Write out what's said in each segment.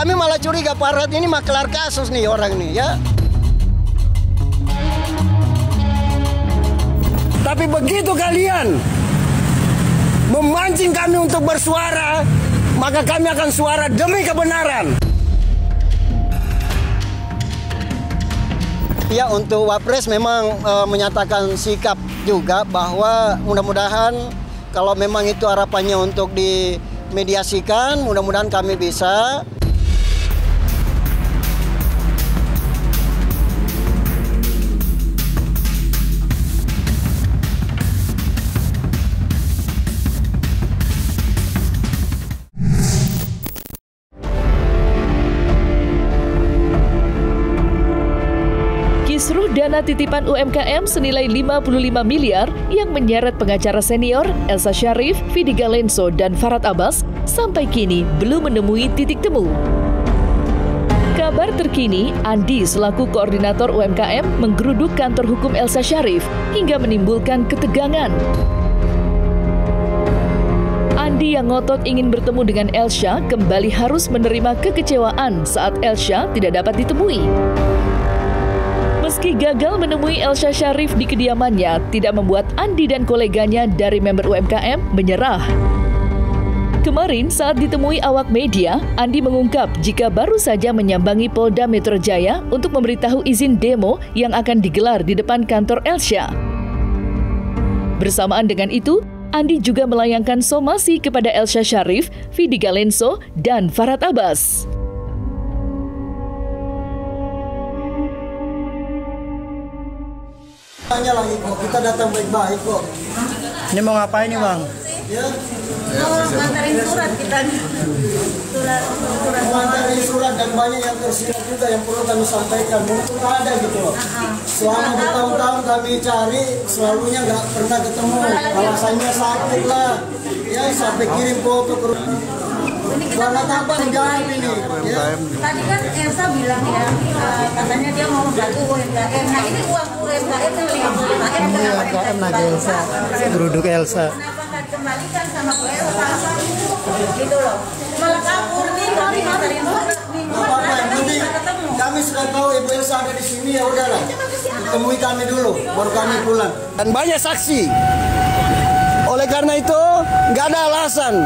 Kami malah curiga Pak Rat ini maklar kasus nih orang nih ya. Tapi begitu kalian memancing kami untuk bersuara, maka kami akan suara demi kebenaran. Ya, untuk Wapres memang menyatakan sikap juga bahwa mudah-mudahan kalau memang itu harapannya untuk dimediasikan, mudah-mudahan kami bisa. Kisruh dana titipan UMKM senilai 55 miliar yang menyeret pengacara senior Elsa Sharif, Vidi Galenso, dan Farhad Abbas sampai kini belum menemui titik temu. Kabar terkini, Andi selaku koordinator UMKM menggeruduk kantor hukum Elsa Sharif hingga menimbulkan ketegangan. Andi yang ngotot ingin bertemu dengan Elsa kembali harus menerima kekecewaan saat Elsa tidak dapat ditemui. Meski gagal menemui Elsa Sharif di kediamannya, tidak membuat Andi dan koleganya dari member UMKM menyerah. Kemarin saat ditemui awak media, Andi mengungkap jika baru saja menyambangi Polda Metro Jaya untuk memberitahu izin demo yang akan digelar di depan kantor Elsa. Bersamaan dengan itu, Andi juga melayangkan somasi kepada Elsa Sharif, Vidi Galenso, dan Farhad Abbas. Tanya lagi kok, kita datang baik-baik kok. Ini mau ngapain nih Bang? Ya? Mau ngantarin surat kita. Ngantarin surat dan banyak yang tersirat juga yang perlu kami sampaikan. Mungkin ada gitu loh. Selama bertahun-tahun kami cari, selalunya nggak pernah ketemu. Alasannya sakit lah. Ya sampai kirim foto ke rumah. Banget apa jawab ini? Ya. Tadi kan Elsa bilang ya, katanya dia mau membantu UMKM. Nah ini uang UMKM yang 50 UMKM. UMKM lagi Elsa, geruduk Elsa. Kenapa nggak dikembalikan sama Bu Elsa? Gitu loh. Malah kabur nih, kami ngantarin surat. Apa yang penting kami sudah tahu Ibu Elsa ada di sini, ya udahlah. Temui kami dulu, baru kami pulang. Dan banyak saksi. Oleh karena itu, nggak ada alasan.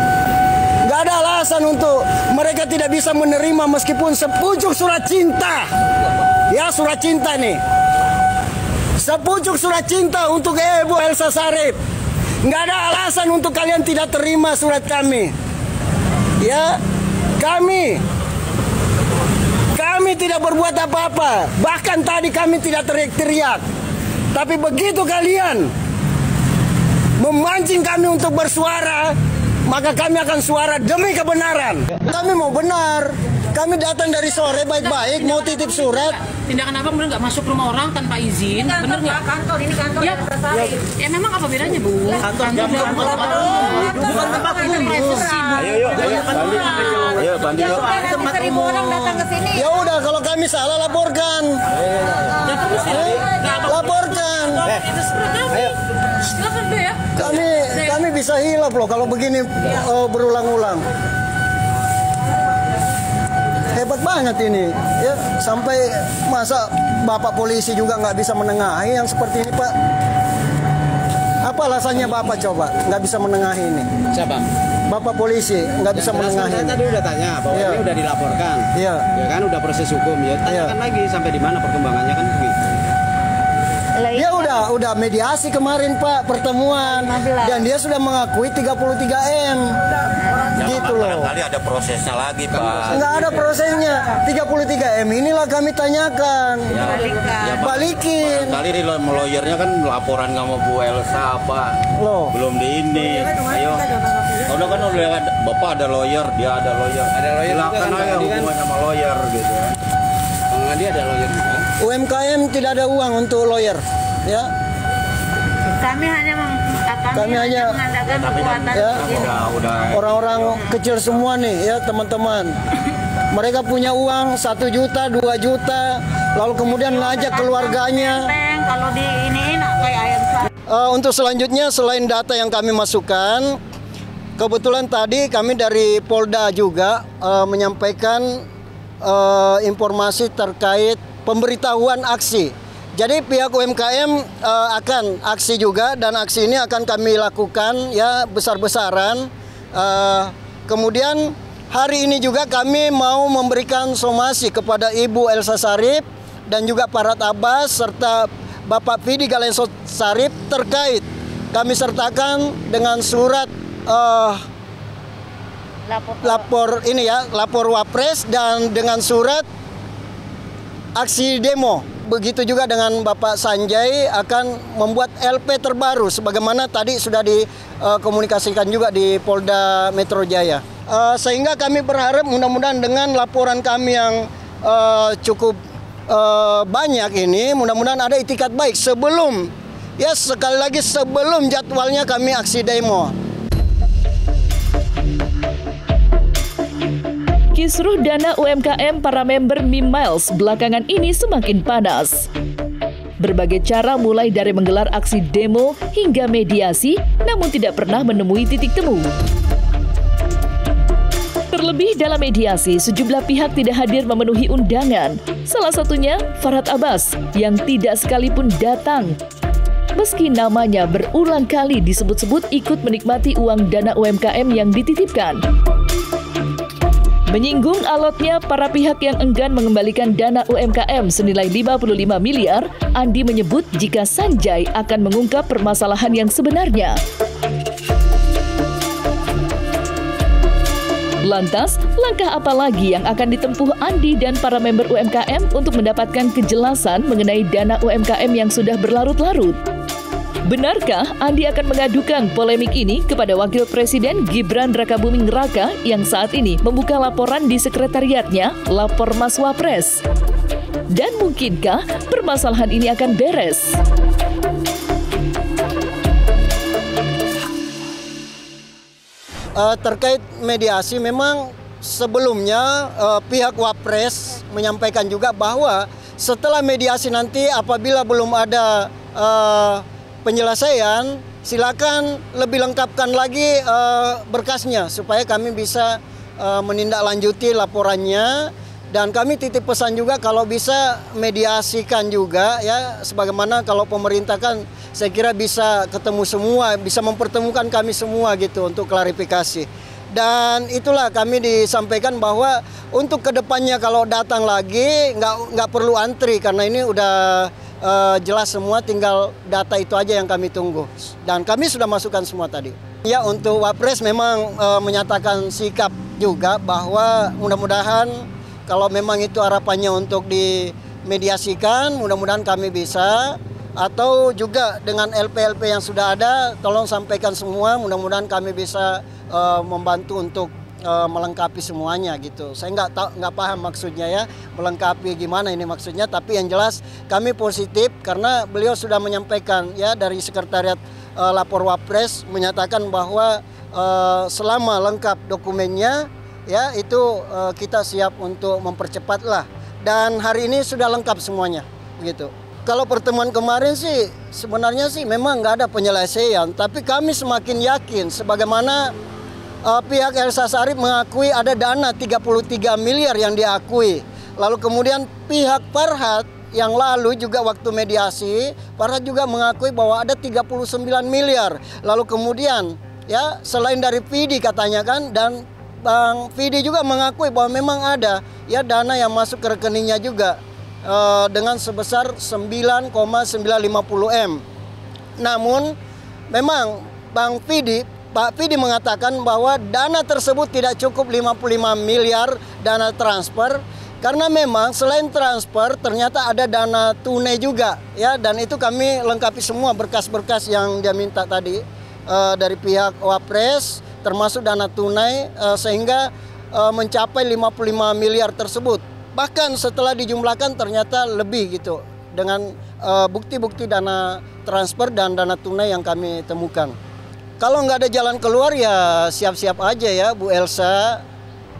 Nggak ada alasan untuk mereka tidak bisa menerima meskipun sepucuk surat cinta. Ya, surat cinta nih. Sepucuk surat cinta untuk Ibu Elsa Sharif. Nggak ada alasan untuk kalian tidak terima surat kami. Ya, kami tidak berbuat apa-apa. Bahkan tadi kami tidak teriak-teriak. Tapi begitu kalian memancing kami untuk bersuara, maka kami akan suara demi kebenaran. Kami mau benar. Kami datang dari sore baik-baik, mau titip surat. Tindakan abang bener nggak masuk rumah orang tanpa izin? Bener nggak? Kantor, ini kantor Ya, Elsa Sharif. ya memang apa bedanya Bu? Kantor bukan tempat umum. Ayo, Bandi yuk. Nanti 1000 orang datang ke sini. Ya udah, kalau kami salah laporkan. Laporkan. Silakan deh ya. Kami bisa hilaf loh kalau begini berulang-ulang. Hebat banget ini, ya sampai masa Bapak polisi juga nggak bisa menengahi yang seperti ini Pak. Apa alasannya Bapak coba nggak bisa menengahi ini? Siapa? Bapak polisi nggak bisa menengahi. Saya tadi udah tanya bahwa ini udah dilaporkan. Iya. Ya kan udah proses hukum ya. Tanyakan lagi sampai di mana perkembangannya kan begitu. Dia udah mediasi kemarin Pak, pertemuan. 15. Dan dia sudah mengakui 33M. Gitu loh. Kali ada prosesnya lagi Pak. Nggak ada prosesnya. 33M inilah kami tanyakan. Balikin. Kali di lawyernya kan laporan sama Bu Elsa apa? Loh. Belum di ini. Ayo. Udah kan udah ada, Bapak ada lawyer, dia ada lawyer. Ada lawyer. Silakan aja hubungan sama lawyer gitu ya. Bang Andi ada lawyer juga. UMKM tidak ada uang untuk lawyer, ya. Kami hanya mengadakan perbuatan. Ya, Udah. orang-orang kecil semua nih, ya teman-teman. Mereka punya uang 1 juta, 2 juta, lalu kemudian ngajak keluarganya. Kalau di ini kayak ayam. Untuk selanjutnya, selain data yang kami masukkan, kebetulan tadi kami dari Polda juga menyampaikan informasi terkait pemberitahuan aksi. Jadi pihak UMKM akan aksi juga, dan aksi ini akan kami lakukan ya besar-besaran. Kemudian hari ini juga kami mau memberikan somasi kepada Ibu Elsa Syarif dan juga Farhad Abbas serta Bapak Fidi Galenso Syarif terkait kami sertakan dengan surat lapor Wapres dan dengan surat aksi demo. Begitu juga dengan Bapak Sanjay akan membuat LP terbaru sebagaimana tadi sudah dikomunikasikan juga di Polda Metro Jaya. Sehingga kami berharap mudah-mudahan dengan laporan kami yang cukup banyak ini, mudah-mudahan ada itikat baik sebelum, ya sekali lagi sebelum jadwalnya kami aksi demo. Kisruh dana UMKM para member Mimiles belakangan ini semakin panas. Berbagai cara mulai dari menggelar aksi demo hingga mediasi, namun tidak pernah menemui titik temu. Terlebih dalam mediasi, sejumlah pihak tidak hadir memenuhi undangan. Salah satunya Farhad Abbas yang tidak sekalipun datang. Meski namanya berulang kali disebut-sebut ikut menikmati uang dana UMKM yang dititipkan. Menyinggung alotnya para pihak yang enggan mengembalikan dana UMKM senilai 55 miliar, Andi menyebut jika Sanjay akan mengungkap permasalahan yang sebenarnya. Lantas, langkah apa lagi yang akan ditempuh Andi dan para member UMKM untuk mendapatkan kejelasan mengenai dana UMKM yang sudah berlarut-larut? Benarkah Andi akan mengadukan polemik ini kepada Wakil Presiden Gibran Rakabuming Raka yang saat ini membuka laporan di sekretariatnya, Lapor Mas Wapres? Dan mungkinkah permasalahan ini akan beres? Terkait mediasi, memang sebelumnya pihak Wapres menyampaikan juga bahwa setelah mediasi nanti apabila belum ada penyelesaian, silakan lebih lengkapkan lagi berkasnya supaya kami bisa menindaklanjuti laporannya. Dan kami titip pesan juga kalau bisa mediasikan juga ya, sebagaimana kalau pemerintah kan saya kira bisa ketemu semua, bisa mempertemukan kami semua gitu untuk klarifikasi. Dan itulah kami disampaikan bahwa untuk kedepannya kalau datang lagi nggak perlu antri karena ini udah jelas semua, tinggal data itu aja yang kami tunggu. Dan kami sudah masukkan semua tadi. Ya, untuk Wapres memang menyatakan sikap juga bahwa mudah-mudahan kalau memang itu harapannya untuk dimediasikan, mudah-mudahan kami bisa. Atau juga dengan LP-LP yang sudah ada, tolong sampaikan semua, mudah-mudahan kami bisa membantu untuk melengkapi semuanya gitu. Saya nggak paham maksudnya ya, melengkapi gimana ini maksudnya, tapi yang jelas kami positif karena beliau sudah menyampaikan ya dari sekretariat Lapor Wapres menyatakan bahwa selama lengkap dokumennya ya itu kita siap untuk mempercepat lah. Dan hari ini sudah lengkap semuanya gitu. Kalau pertemuan kemarin sih sebenarnya sih memang nggak ada penyelesaian, tapi kami semakin yakin sebagaimana pihak Elsa Syarif mengakui ada dana 33 miliar yang diakui. Lalu kemudian pihak Farhad yang lalu juga waktu mediasi, Farhad juga mengakui bahwa ada 39 miliar. Lalu kemudian ya selain dari Fidi katanya kan, dan Bang Fidi juga mengakui bahwa memang ada ya dana yang masuk ke rekeningnya juga dengan sebesar 9,950 M. Namun memang Pak Fidi mengatakan bahwa dana tersebut tidak cukup 55 miliar dana transfer karena memang selain transfer ternyata ada dana tunai juga ya, dan itu kami lengkapi semua berkas-berkas yang dia minta tadi dari pihak Wapres termasuk dana tunai sehingga mencapai 55 miliar tersebut. Bahkan setelah dijumlahkan ternyata lebih gitu dengan bukti-bukti dana transfer dan dana tunai yang kami temukan. Kalau nggak ada jalan keluar ya siap-siap aja ya Bu Elsa,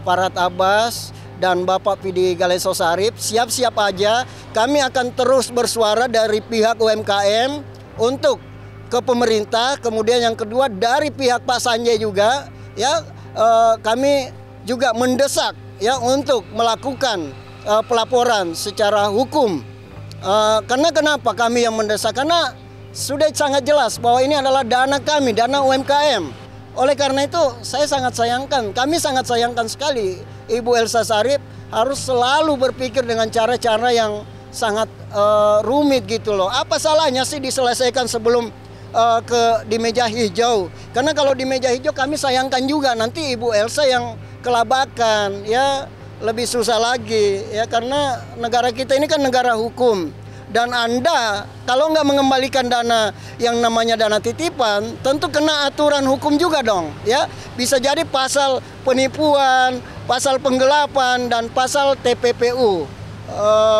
Farhad Abbas, dan Bapak Fidi Galenso Syarif, siap-siap aja. Kami akan terus bersuara dari pihak UMKM untuk ke pemerintah, kemudian yang kedua dari pihak Pak Sanjay juga ya kami juga mendesak ya untuk melakukan pelaporan secara hukum. Karena kenapa kami yang mendesak? Karena sudah sangat jelas bahwa ini adalah dana kami, dana UMKM. Oleh karena itu saya sangat sayangkan, kami sangat sayangkan sekali Ibu Elsa Sharif harus selalu berpikir dengan cara-cara yang sangat rumit gitu loh. Apa salahnya sih diselesaikan sebelum di meja hijau? Karena kalau di meja hijau kami sayangkan juga nanti Ibu Elsa yang kelabakan, ya lebih susah lagi ya, karena negara kita ini kan negara hukum. Dan Anda kalau nggak mengembalikan dana yang namanya dana titipan, tentu kena aturan hukum juga dong ya. Bisa jadi pasal penipuan, pasal penggelapan, dan pasal TPPU.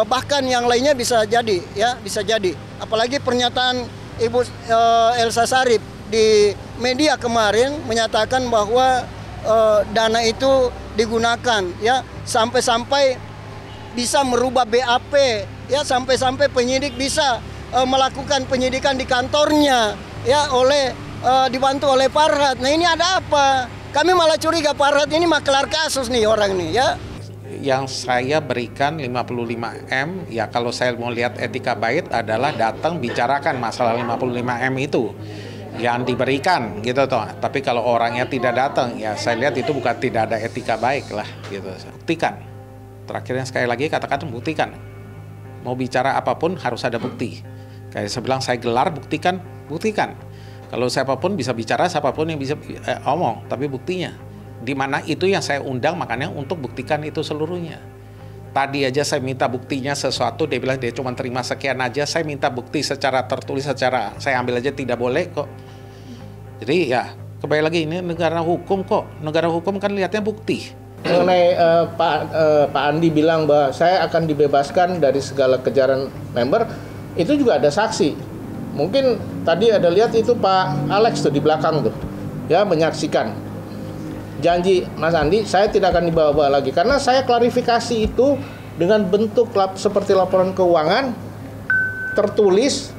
Bahkan yang lainnya bisa jadi ya, bisa jadi. Apalagi pernyataan Ibu Elsa Sharif di media kemarin menyatakan bahwa dana itu digunakan ya sampai-sampai bisa merubah BAP ya, sampai-sampai penyidik bisa melakukan penyidikan di kantornya ya dibantu oleh Farhad. Nah ini ada apa? Kami malah curiga Farhad ini makelar kasus nih orang nih ya. Yang saya berikan 55M ya, kalau saya mau lihat etika baik adalah datang bicarakan masalah 55M itu yang diberikan gitu toh. Tapi kalau orangnya tidak datang ya saya lihat itu bukan tidak ada etika baik lah gitu. Buktikan. Terakhirnya sekali lagi katakan buktikan. Mau bicara apapun harus ada bukti. Kayak saya bilang saya gelar buktikan. Kalau siapapun bisa bicara, siapapun yang bisa omong, tapi buktinya di mana itu yang saya undang, makanya untuk buktikan itu seluruhnya. Tadi aja saya minta buktinya sesuatu, dia bilang dia cuma terima sekian aja. Saya minta bukti secara tertulis, secara saya ambil aja tidak boleh kok. Jadi ya kembali lagi ini negara hukum kok. Negara hukum kan lihatnya bukti. Mengenai Pak Andi bilang bahwa saya akan dibebaskan dari segala kejaran member, itu juga ada saksi. Mungkin tadi ada lihat itu Pak Alex tuh di belakang tuh, ya menyaksikan. Janji Mas Andi, saya tidak akan dibawa-bawa lagi karena saya klarifikasi itu dengan bentuk seperti laporan keuangan tertulis,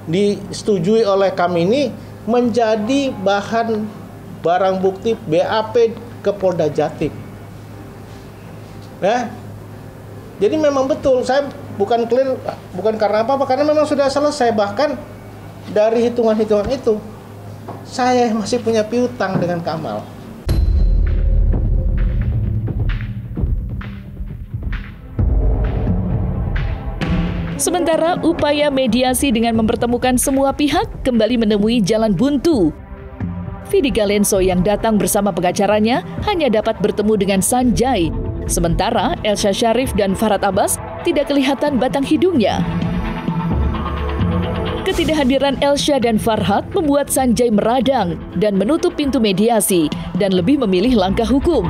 disetujui oleh kami ini menjadi bahan barang bukti BAP ke Polda Jatim. Nah, jadi memang betul saya bukan clear, bukan karena apa-apa, karena memang sudah selesai. Bahkan dari hitungan-hitungan itu saya masih punya piutang dengan Kamal. Sementara upaya mediasi dengan mempertemukan semua pihak kembali menemui jalan buntu. Vidi Galenso yang datang bersama pengacaranya hanya dapat bertemu dengan Sanjay. Sementara Elsa Sharif dan Farhad Abbas tidak kelihatan batang hidungnya. Ketidakhadiran Elsa dan Farhad membuat Sanjay meradang dan menutup pintu mediasi dan lebih memilih langkah hukum.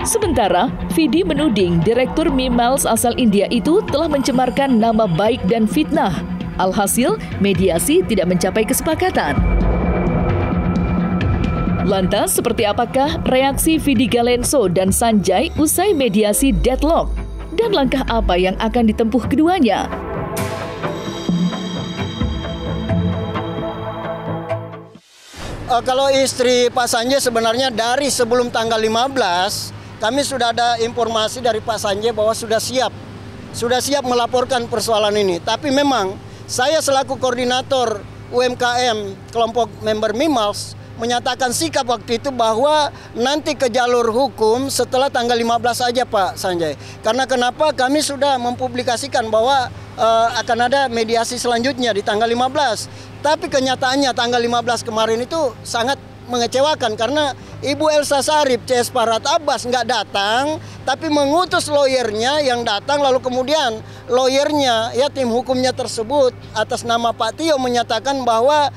Sementara, Vidi menuding Direktur Mimiles asal India itu telah mencemarkan nama baik dan fitnah. Alhasil, mediasi tidak mencapai kesepakatan. Lantas, seperti apakah reaksi Vidi Galenso dan Sanjay usai mediasi deadlock? Dan langkah apa yang akan ditempuh keduanya? Kalau istri Pak Sanjay sebenarnya dari sebelum tanggal 15, kami sudah ada informasi dari Pak Sanjay bahwa sudah siap melaporkan persoalan ini. Tapi memang saya selaku koordinator UMKM kelompok member Mimiles menyatakan sikap waktu itu bahwa nanti ke jalur hukum setelah tanggal 15 aja Pak Sanjay. Karena kenapa kami sudah mempublikasikan bahwa akan ada mediasi selanjutnya di tanggal 15. Tapi kenyataannya tanggal 15 kemarin itu sangat mengecewakan karena Ibu Elsa Sharif, CS Farhad Abbas nggak datang, tapi mengutus lawyernya yang datang, lalu kemudian lawyernya, ya tim hukumnya tersebut atas nama Pak Tio menyatakan bahwa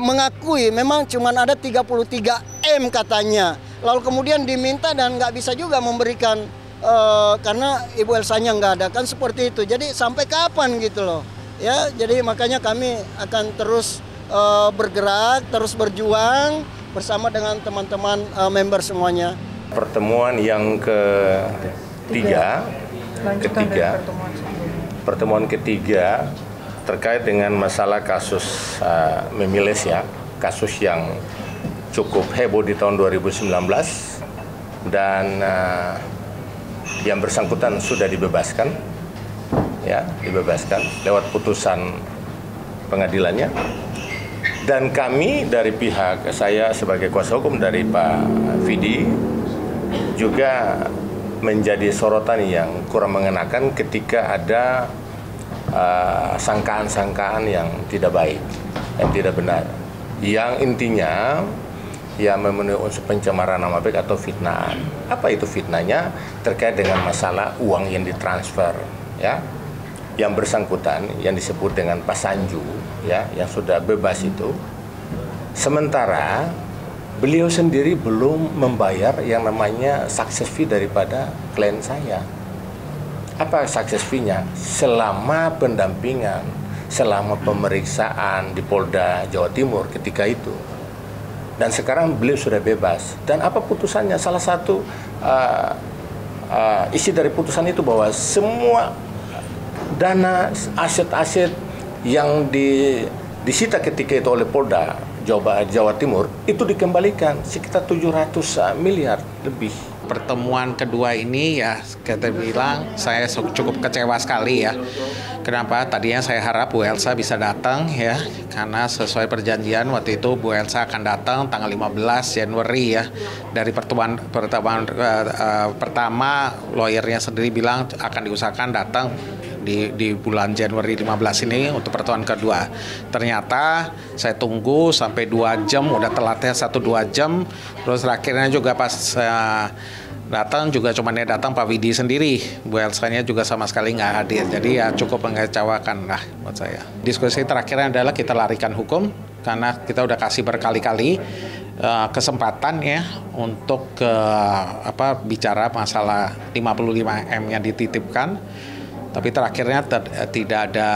mengakui memang cuma ada 33M katanya. Lalu kemudian diminta dan nggak bisa juga memberikan karena Ibu Elsanya nggak ada, kan seperti itu. Jadi sampai kapan gitu loh, ya. Jadi makanya kami akan terus bergerak, terus berjuang bersama dengan teman-teman member semuanya. Pertemuan yang pertemuan ketiga terkait dengan masalah kasus Mimiles ya, kasus yang cukup heboh di tahun 2019 dan yang bersangkutan sudah dibebaskan, ya, dibebaskan lewat putusan pengadilannya. Dan kami dari pihak saya sebagai kuasa hukum dari Pak Vidi juga menjadi sorotan yang kurang mengenakan ketika ada sangkaan-sangkaan yang tidak baik, yang tidak benar, yang intinya ya memenuhi unsur pencemaran nama baik atau fitnah. Apa itu fitnahnya? Terkait dengan masalah uang yang ditransfer, ya, yang bersangkutan yang disebut dengan Pak Sanju, ya, yang sudah bebas itu. Sementara beliau sendiri belum membayar yang namanya success fee daripada klien saya. Apa success fee-nya? Selama pendampingan, selama pemeriksaan di Polda Jawa Timur ketika itu. Dan sekarang beliau sudah bebas. Dan apa putusannya? Salah satu isi dari putusan itu bahwa semua dana aset-aset yang disita ketika itu oleh Polda Jawa Timur itu dikembalikan sekitar 700 miliar lebih. Pertemuan kedua ini ya kita bilang saya cukup kecewa sekali ya. Kenapa? Tadinya saya harap Bu Elsa bisa datang ya, karena sesuai perjanjian waktu itu Bu Elsa akan datang tanggal 15 Januari ya. Dari pertemuan pertama lawyernya sendiri bilang akan diusahakan datang di bulan Januari 15 ini untuk pertemuan kedua. Ternyata saya tunggu sampai 2 jam, udah telatnya 1-2 jam. Terus akhirnya juga pas datang juga cuma dia datang Pak Vidi sendiri, Bu Elsanya juga sama sekali nggak hadir. Jadi ya cukup mengecewakan lah buat saya. Diskusi terakhirnya adalah kita larikan hukum karena kita udah kasih berkali-kali kesempatan ya untuk bicara masalah 55M yang dititipkan. Tapi terakhirnya tidak ada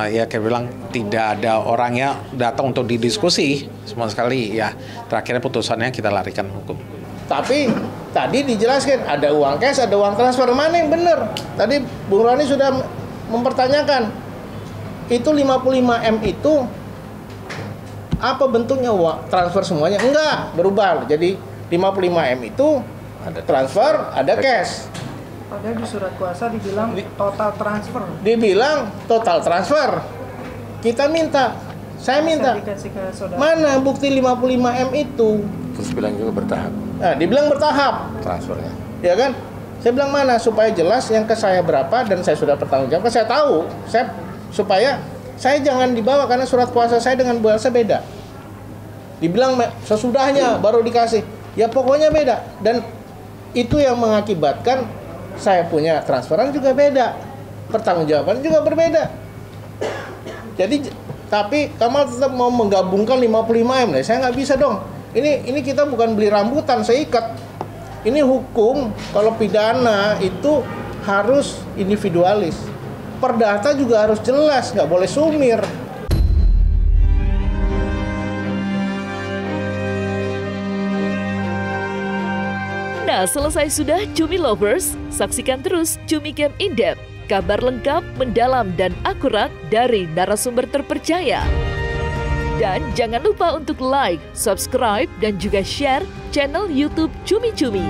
ya kayak bilang tidak ada orangnya datang untuk didiskusi sama sekali ya. Terakhirnya putusannya kita larikan hukum. Tapi tadi dijelaskan ada uang cash, ada uang transfer, mana yang benar? Tadi Bung Roni sudah mempertanyakan itu 55M itu apa bentuknya, uang transfer semuanya? Enggak, berubah. Jadi 55M itu ada transfer, ada cash. Padahal di surat kuasa dibilang total transfer. Dibilang total transfer. Saya minta mana bukti 55M itu? Terus bilang juga bertahap. Nah, dibilang bertahap Transfernya. ya kan? Saya bilang mana supaya jelas yang ke saya berapa dan saya sudah bertanggung jawab. Saya tahu, supaya saya jangan dibawa karena surat kuasa saya dengan Bu Elsa beda. Dibilang sesudahnya baru dikasih. Ya pokoknya beda, dan itu yang mengakibatkan saya punya transferan juga beda, pertanggungjawaban juga berbeda. Jadi tapi Kamal tetap mau menggabungkan 55M. Nah, saya nggak bisa dong. Ini kita bukan beli rambutan, saya ikat. Ini hukum, kalau pidana itu harus individualis. Perdata juga harus jelas, nggak boleh sumir. Nah, selesai sudah Cumi Lovers, saksikan terus Cumi Camp In-Depth. Kabar lengkap, mendalam, dan akurat dari narasumber terpercaya. Dan jangan lupa untuk like, subscribe, dan juga share channel YouTube Cumi Cumi.